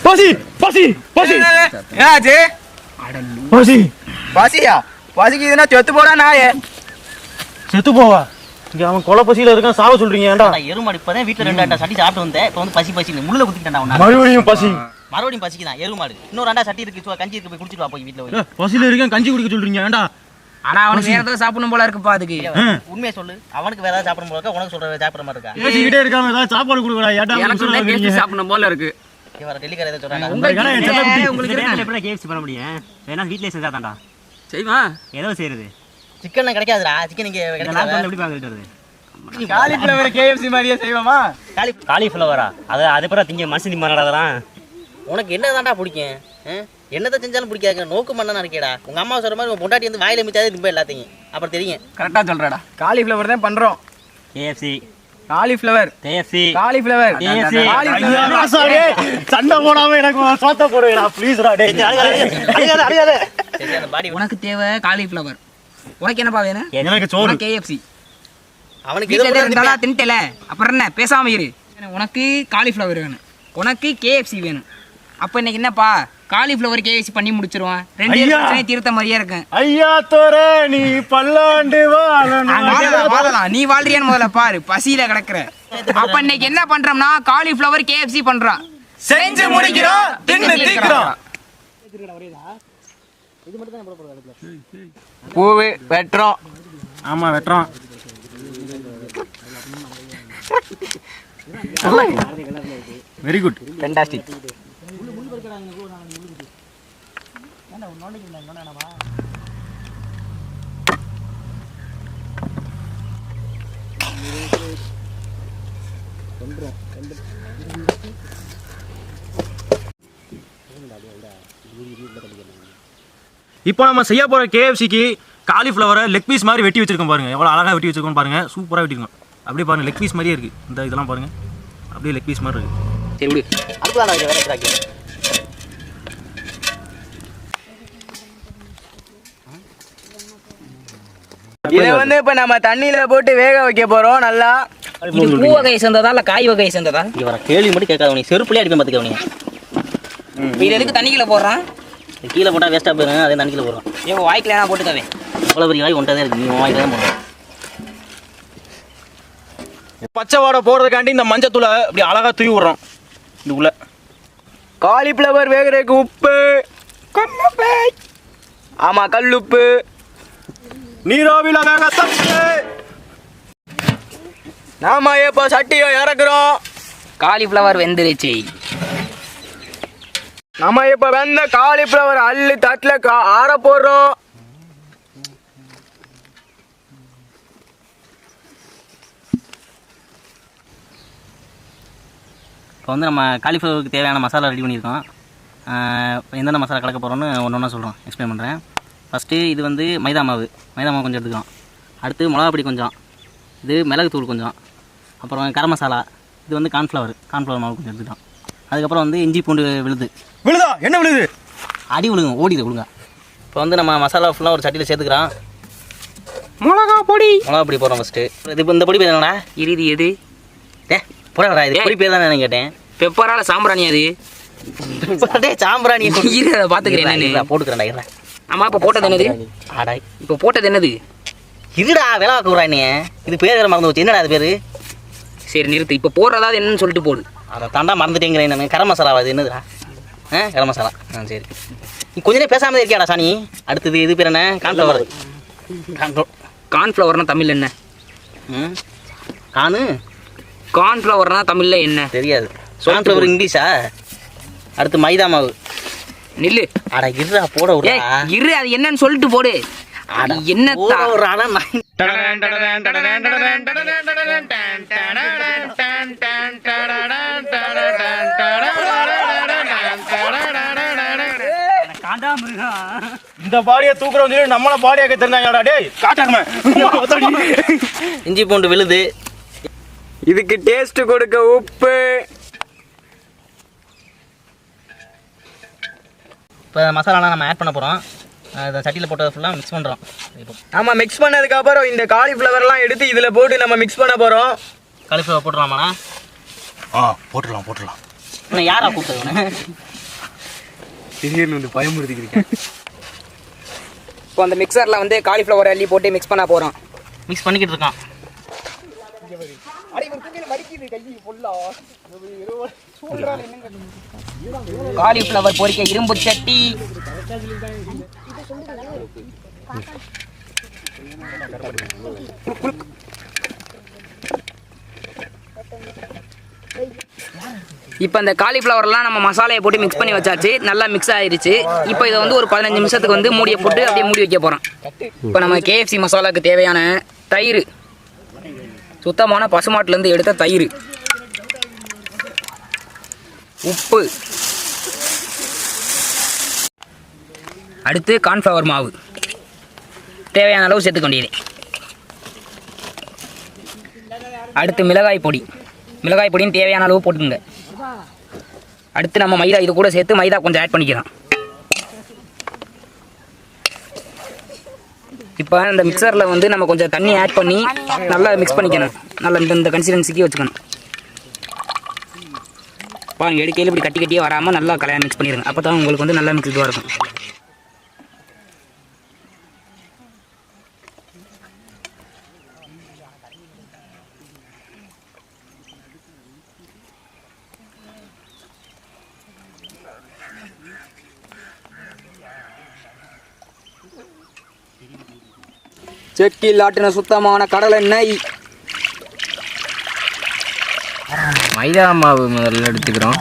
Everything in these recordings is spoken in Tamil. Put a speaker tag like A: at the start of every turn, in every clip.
A: பசி பசி பசி
B: ஏனாச்சு?
A: பசி
B: பசியா? பசிக்கு இதுனா செத்து போடா நாயே.
A: செத்து போவா? இங்க அவன் கொலை பசியில இருக்கான், சாவ சொல்றீங்க ஏன்டா?
C: எருமாடு இப்பதான் வீட்டுல 2 அண்டா சட்டி சாப்பிட்டு வந்தேன். இப்போ வந்து பசி முள்ள குத்திக்கிட்டான்.
A: மறுபடியும் பசி?
C: மறுபடியும் பசிக்குதான் எருமாடு. இன்னொரு அண்டா சட்டி இருக்கு, கஞ்சி இருக்கு, போய் குடிச்சிட்டு வா. போய் வீட்டுல போய்
A: பசியில இருக்கேன், கஞ்சி குடிக்க சொல்றீங்க ஏன்டா?
B: ஆனா அவனுக்கு வேற ஏதாவது சாப்பிடணும் போல இருக்குப்பா. அதுக்கு
C: உண்மையை சொல்லு. அவனுக்கு வேற ஏதாவது சாப்பிடணும் போல இருக்கா, உனக்கு சொல்ற சாப்பிடுற மாதிரி இருக்கா?
A: பேசிக்கிட்டே இருக்காம ஏதாவது சாப்பாடு கொடுக்கடா. ஏன்டா
B: எனக்கு சாப்பிடணும் போல இருக்கு.
C: இவர டெல்லிக்கார ஏதாவது சொல்றாங்க.
D: உங்களுக்கு கேஎஃப்சி பண்ண முடியும். வேணா வீட்லயே செஞ்சா தான்டா
B: செய்வா.
D: ஏதோ செய்யறது.
C: சிக்கன் கிடைக்காதுடா. சிக்கன் இங்க கிடைக்காது.
D: எப்படி பாக்குறது வருது?
B: காலிஃப்ளவர் கேஎஃப்சி மாதிரியே செய்வோமா?
D: காலிஃப்ளவரா? அது பிறகு திங்க மனுஷன் திம்மாடா அதெல்லாம்.
C: உனக்கு என்னதான்டா பிடிக்கும்? என்னத்தை செஞ்சாலும் பிடிக்காது. நோக்கு மண்ணா இருக்கேடா. உங்க அம்மா சொல்ற மாதிரி உன் பொண்டாட்டி வந்து வாயில மிச்சாதே திரும்ப எல்லாத்தையும் அப்புறம் தெரியும்.
B: கரெக்டா சொல்றடா. காலிஃப்ளவர் தான் பண்றோம்.
D: கேஎஃப்சி
B: காலிஃப்ளவர்
D: கேஎஃப்சி
B: காலிஃப்ளவர்
A: சண்டை போடாம எனக்கு சோத்த போடுவேடா ப்ளீஸ்டா. டேய் அடியாத.
C: அந்த பாடி
B: உனக்கு தேவை காலிஃப்ளவர். உனக்கு என்னப்பா வேணும்?
A: எனக்கு சோறு.
B: கேஎஃப்சி.
C: அவனுக்கு
B: வீட்டுல இருந்தா தின்ட்டல அப்புறம் என்ன பேசாம இரு. உனக்கு காலிஃப்ளவர் வேணும், உனக்கு கேஎஃப்சி வேணும். அப்ப இன்னைக்கு என்னப்பா காலிஃப்ளவர் கேஎஃப்சி பண்ணி முடிச்சிருவான். 2 பிரச்சனை தீர்த்த மாதிரியே இருக்கு.
A: ஐயா தோரே நீ பல்லாண்டு
B: வாழலாம். நீ வாழ்றியான்னு முதல்ல பாரு. பசியில கிடக்குற. அப்ப இன்னைக்கு என்ன பண்றோம்னா காலிஃப்ளவர் கேஎஃப்சி பண்றோம். செஞ்சு முடிக்கிறோம், தின்னு தீக்கிறோம். பூவு வெட்டுறோம்.
A: ஆமா வெட்டுறோம். Very good,
B: fantastic.
A: இப்போ நம்ம செய்ய போற கேஎஃப்சிக்கு காலிஃப்ளவரை லெக் பீஸ் மாதிரி வெட்டி வச்சிருக்கோம் பாருங்க. எவ்வளோ அழகாக வெட்டி வச்சிருக்கோம் பாருங்க. சூப்பராக வெட்டிருக்கோம். அப்படியே பாருங்க, லெக் பீஸ் மாதிரியே இருக்கு. இந்த இதெல்லாம் பாருங்க, அப்படியே லெக் பீஸ் மாதிரி இருக்கு.
B: சரி விடு.
C: அதுதான் நான் வேற கிராக்கி.
B: இதை வந்து இப்ப நம்ம தண்ணியில போட்டு வேக வைக்க போறோம். நல்லா
C: இது பூ வகையை சேர்ந்ததா இல்ல காய் வகையை சேர்ந்ததா? இவர கேள்வி மட்டும் கேட்காத. உனக்கு செருப்புலயே அடிப்பேன் பாத்துக்க. உனக்கு
B: இது எதுக்கு தண்ணிக்குள்ள போடுறான்?
C: கீழே போட்டா வேஸ்டா போயிடும். அதே தண்ணிக்குள்ள போடுறோம்.
B: ஏன் வாய்க்குல என்ன போட்டுக்கவே?
C: அவ்வளவு பெரிய வாய் ஒன்றதே இருக்கு. நீ வாய்க்கு தான் போடணும்.
A: பச்சை வாடை போடுறதுக்காண்டி இந்த மஞ்சத்தூளை அப்படி அழகா தூவி விடுறோம் இதுக்குள்ள.
B: காலிஃப்ளவர் வேகிறதுக்கு உப்பு, கல்லுப்பு. ஆமா கல்லுப்பு.
A: நீராவில வேக தட்டு.
B: நாம இப்போ சட்டியை இறக்குறோம். காலிஃப்ளவர் வெந்துருச்சு. நம்ம இப்ப வெந்த காலிஃப்ளவர் அள்ளி தட்டுல ஆற போடுறோம்.
C: இப்போ வந்து நம்ம காலிஃப்ளவருக்கு தேவையான மசாலா ரெடி பண்ணியிருக்கோம். எந்தெந்த மசாலா கலக்க போகிறோன்னு ஒன்று ஒன்றா சொல்கிறோம், எக்ஸ்பிளைன் பண்ணுறேன். ஃபஸ்ட்டு இது வந்து மைதா மாவு கொஞ்சம் எடுத்துக்கிறோம். அடுத்து மிளகாப்பொடி கொஞ்சம், இது மிளகுத்தூள் கொஞ்சம், அப்புறம் கரம் மசாலா, இது வந்து கார்ன்ஃப்ளவர் மாவு கொஞ்சம் எடுத்துக்கிறோம். அதுக்கப்புறம் வந்து இஞ்சி பூண்டு
A: விழுதா? என்ன விழுது?
C: அடி விழுகும், ஓடிது விழுங்க. இப்போ வந்து நம்ம மசாலா ஃபுல்லாக ஒரு சட்டியில் சேர்த்துக்கிறோம்.
B: மிளகா பொடி
C: போடுறோம் ஃபஸ்ட்டு. இது இப்போ இந்த பொடி பேர் என்னடா?
B: இறுதி எது?
C: போடா, இது பொடி பேர் தானே கேட்டேன்.
B: பெப்பரால சாம்பிராணி அது.
C: சாம்பிராணி
B: பார்த்துக்கிறேன்,
C: போட்டுக்கிறேன்டா.
B: ஆமா இப்போ போட்டது என்னது?
C: ஆடாய்
B: இப்போ போட்டது என்னது?
C: இதுடா வேலை வாக்குறா நீ. இது பேர் வேறு மறந்து வச்சு. என்னடா அது பேர்?
B: சரி நிறுத்து. இப்போ போடுறதாவது என்னன்னு சொல்லிட்டு போடு.
C: அதை தாண்டா மறந்துட்டேங்கிறேன் நான். கரம் மசாலாவா? அது என்னதுடா? கரம் மசாலா. சரி, நீ கொஞ்ச நேரம் பேசாமல் இருக்கியாடா சாணி. அடுத்தது இது பேர் என்ன?
B: கார்ன்ஃப்ளவர்னா தமிழ் என்ன? கார்ன்ஃப்ளவர்னா தமிழ்ல என்ன
C: தெரியாது. கார்ன்ஃப்ளவர் இங்கிலீஷா? அடுத்து மைதா மாவு.
B: நில்லு.
C: அட இருடா, போட விடு.
B: இரு, அது என்னன்னு சொல்லிட்டு போடு. என்ன
A: இந்த பாடியை தூக்குறோம் சொல்லி நம்மள பாடியாக்க தெரிஞ்சாங்கடா. டேய் காட்டாம.
C: இஞ்சி பூண்டு விழுது.
B: இதுக்கு டேஸ்ட் கொடுக்க உப்பு.
C: இப்போ மசாலாலாம் நம்ம ஆட் பண்ண போகிறோம். இதை சட்டியில் போட்டது ஃபுல்லாக மிக்ஸ் பண்ணுறோம். இப்போ
B: நம்ம மிக்ஸ் பண்ணதுக்கப்புறம் இந்த காலிஃப்ளவர்லாம் எடுத்து இதில் போட்டு நம்ம மிக்ஸ் பண்ண போகிறோம்.
C: காலிஃப்ளவர் போட்டுருவாமாண்ணா?
A: போட்டுடலாம்.
C: நான் யாரா கூப்பிட்டது?
A: திடீர்னு வந்து பயமுறுத்திக்கிறீங்க.
B: இப்போ அந்த மிக்சரில் வந்து காலிஃப்ளவர் அள்ளி போட்டு மிக்ஸ் பண்ண போகிறோம்.
C: மிக்ஸ் பண்ணிக்கிட்டு இருக்கான்.
B: காலிஃப்ளவர் பொரிக்க இரும்பு சட்டி, இப்போ இந்த காலிஃப்ளவர்லாம் நம்ம மசாலையை போட்டு மிக்ஸ் பண்ணி வச்சாச்சு. நல்லா மிக்ஸ் ஆயிருச்சு. இப்போ இதை வந்து ஒரு 15 நிமிஷத்துக்கு வந்து மூடியை போட்டு அப்படியே மூடி வைக்க போகிறோம். இப்போ நம்ம கேஎஃப்சி மசாலாவுக்கு தேவையான தயிர், சுத்தமான பசுமாட்டிலேருந்து எடுத்த தயிர், உப்பு, அடுத்து கார்ன்ஃப்ளவர் மாவு தேவையான அளவு சேர்த்துக்க வேண்டியது. அடுத்து மிளகாய் பொடியும் தேவையான அளவு போட்டுக்கோங்க. அடுத்து நம்ம மைதா, இது கூட சேர்த்து மைதா கொஞ்சம் ஆட் பண்ணிக்கலாம். இப்போ இந்த மிக்சரில் வந்து நம்ம கொஞ்சம் தண்ணி ஆட் பண்ணி நல்லா மிக்ஸ் பண்ணிக்கணும். நல்லா இந்த கன்சிஸ்டன்சிக்கு வச்சுக்கணும். பாருங்க, எடுக்கையில் இப்படி கட்டி கட்டியே வராமல் நல்லா கலையாக மிக்ஸ் பண்ணிடுங்க. அப்போ தான் உங்களுக்கு வந்து நல்லா மிக்ஸ் இதுவாக இருக்கும். செக்கில் ஆட்டின சுத்தமான கடலெண்ணெய்,
E: மைதா மாவு முதல்ல எடுத்துக்கிறோம்.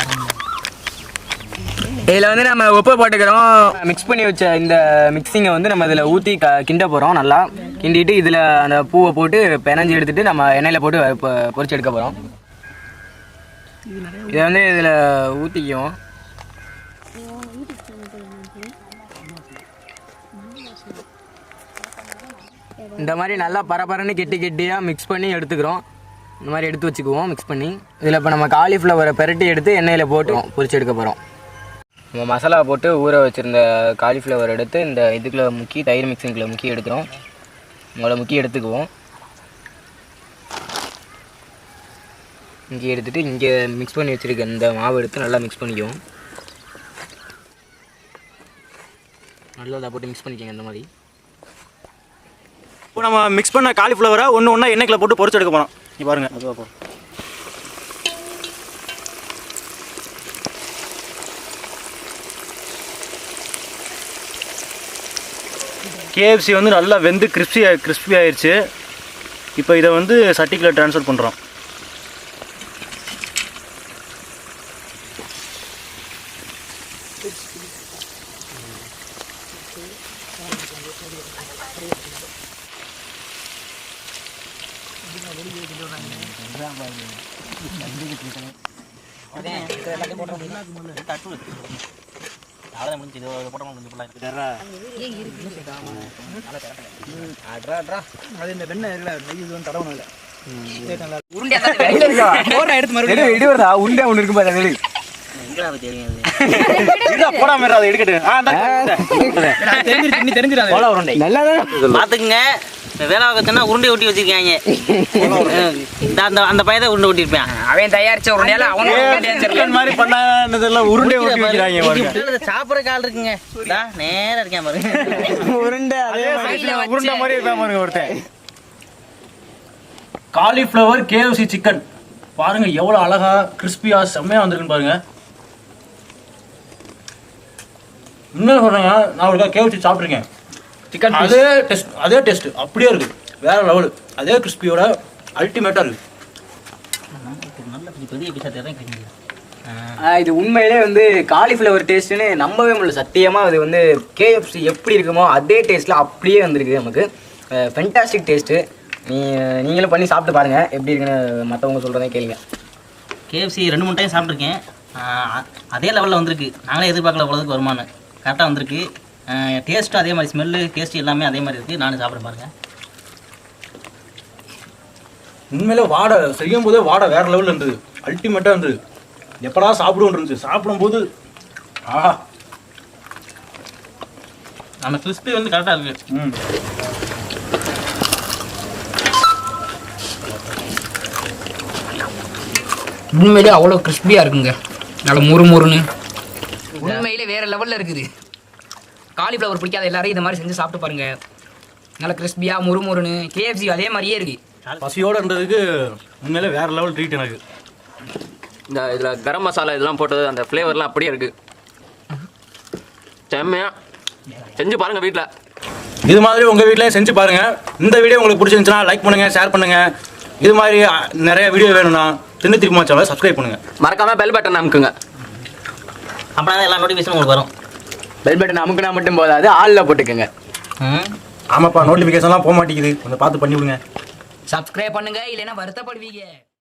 E: இதில் வந்து நம்ம உப்பு போட்டுக்கிறோம். மிக்ஸ் பண்ணி வச்ச இந்த மிக்சிங்கை வந்து நம்ம இதில் ஊற்றி கிண்ட போகிறோம். நல்லா கிண்டிட்டு இதில் அந்த பூவை போட்டு பிணைஞ்சி எடுத்துகிட்டு நம்ம எண்ணெயில் போட்டு பொரிச்சு எடுக்க போகிறோம். இதை வந்து இதில் ஊற்றிக்குவோம். இந்த மாதிரி நல்லா பரபரன்னு கெட்டியாக மிக்ஸ் பண்ணி எடுத்துக்கிறோம். இந்த மாதிரி எடுத்து வச்சுக்குவோம் மிக்ஸ் பண்ணி. இதில் இப்போ நம்ம காலிஃப்ளவரை பெரட்டி எடுத்து எண்ணெயில் போட்டு பொரிச்சு எடுக்க போகிறோம். நம்ம மசாலா போட்டு ஊற வச்சுருந்த காலிஃப்ளவர் எடுத்து இந்த இதுக்குள்ளே முக்கி, தயிர் மிக்சிங்குள்ளே முக்கி எடுக்கிறோம். உங்களை முக்கி எடுத்துக்குவோம். இங்கே எடுத்துகிட்டு இங்கே மிக்ஸ் பண்ணி வச்சுருக்க இந்த மாவு எடுத்து நல்லா மிக்ஸ் பண்ணிக்குவோம். நல்லா அதை போட்டு மிக்ஸ் பண்ணிக்கோங்க. இந்த மாதிரி
A: இப்போ நம்ம மிக்ஸ் பண்ண காலிஃப்ளவரை ஒன்றா எண்ணெய்க்குள்ள போட்டு பொரிச்சு எடுக்க போகிறோம். இங்கே பாருங்கள். அதுவாக கேஎஃப்சி வந்து நல்லா வெந்து கிறிஸ்பி ஆயிடுச்சு. இப்போ இதை வந்து சட்டிக்குள்ள ட்ரான்ஸ்ஃபர் பண்ணுறோம்.
C: பாத்துக்குங்க, வேளாவகத்தினா உருண்டை ஒட்டி வச்சிருக்காங்க. அந்த பையதான் உருண்டை ஒட்டிருப்பேன்.
B: அவன் தயாரிச்ச உருண்டையால அவன்
A: மாதிரி பண்ணதெல்லாம் உருண்டை ஒட்டி வைக்கிறாங்க.
C: சாப்பிட்ற கால் இருக்குங்க, நேரம் இருக்கேன் பாருங்க.
A: உருண்டை மாதிரி இருப்பேன் பாருங்க ஒருத்தன். காலிஃப்ளவர் கேஎஃப்சி சிக்கன் பாருங்க எவ்வளோ அழகா கிறிஸ்பியா செம்மையா வந்திருக்குன்னு பாருங்க. இன்னும் சொல்றேங்க, நான் ஒரு கேஎஃப்சி சாப்பிட்ருக்கேன். சிக்கன் அதே டேஸ்ட் அப்படியே இருக்கு. வேற லெவலு. அதே கிறிஸ்பியோட அல்டிமேட்டா இருக்கு.
E: இது உண்மையிலே வந்து காலிஃப்ளவர் டேஸ்ட்டுன்னு நம்பவே முடியல. சத்தியமாக அது வந்து கேஎஃப்சி எப்படி இருக்குமோ அதே டேஸ்ட்டில் அப்படியே வந்திருக்கு நமக்கு. Fantastic taste. நீங்களும் பண்ணி சாப்பிட்டு பாருங்கள் எப்படி இருக்குன்னு. மற்றவங்க சொல்கிறதே கேளுங்க.
C: கேஎஃப்சி 2-3 டைம் சாப்பிட்ருக்கேன். அதே லெவலில் வந்திருக்கு. நாங்களே எதிர்பார்க்கல இவ்வளோதுக்கு வருமானு. கரெக்டாக வந்திருக்கு. டேஸ்ட்டும் அதே மாதிரி, ஸ்மெல்லு டேஸ்ட் எல்லாமே அதே மாதிரி இருக்குது. நானும் சாப்பிட பாருங்கள்.
A: உண்மையிலே வாடை செய்யும் போதே வாடை வேற லெவலில் இருந்தது. அல்டிமேட்டாக இருந்தது. எப்படா சாப்பிடுவோன்னு இருந்துச்சு. சாப்பிடும்போது ஆஹா,
C: நம்ம கிறிஸ்பி வந்து கரெக்டாக இருக்குது.
B: உண்மையிலே அவ்வளோ கிறிஸ்பியாக இருக்குங்க, நல்லா முறுமுறுன்னு, உண்மையிலே வேறு லெவலில் இருக்குது. காலிஃப்ளவர் பிடிக்காத எல்லாரும் இந்த மாதிரி செஞ்சு சாப்பிட்டு பாருங்க, நல்லா கிறிஸ்பியாக முறுமுறுன்னு. கேஎஃப்சி அதே மாதிரியே இருக்குது.
A: பசியோடு இருந்ததுக்கு உண்மையிலே வேறு லெவல் ட்ரீட் எனக்கு.
F: இந்த இதில் கரம் மசாலா இதெல்லாம் போட்டது அந்த ஃப்ளேவர்லாம் அப்படியே இருக்குது. செம்மையாக செஞ்சு பாருங்கள் வீட்டில்.
A: இது மாதிரி உங்கள் வீட்லேயும் செஞ்சு பாருங்கள். இந்த வீடியோ உங்களுக்கு பிடிச்சிருந்துச்சுன்னா லைக் பண்ணுங்கள், ஷேர் பண்ணுங்கள். இது மாதிரி நிறைய வீடியோ வேணும்னா தின்னு திரும்ப சேனலை சப்ஸ்கிரைப் பண்ணுங்கள்.
F: மறக்காமல் பெல் பட்டன் அமுக்குங்க.
C: அப்படின்னா தான் எல்லா நோட்டிஃபிகேஷனும் உங்களுக்கு வரும்.
E: பெல் பட்டன் அமுக்குனா மட்டும் போதாது, ஆளில் போட்டுக்கோங்க.
A: ஆமாப்பா, நோட்டிஃபிகேஷன்லாம் போக மாட்டேங்குது, கொஞ்சம் பார்த்து பண்ணி விடுங்க.
B: சப்ஸ்கிரைப் பண்ணுங்க, இல்லைன்னா வருத்தப்படுவீங்க.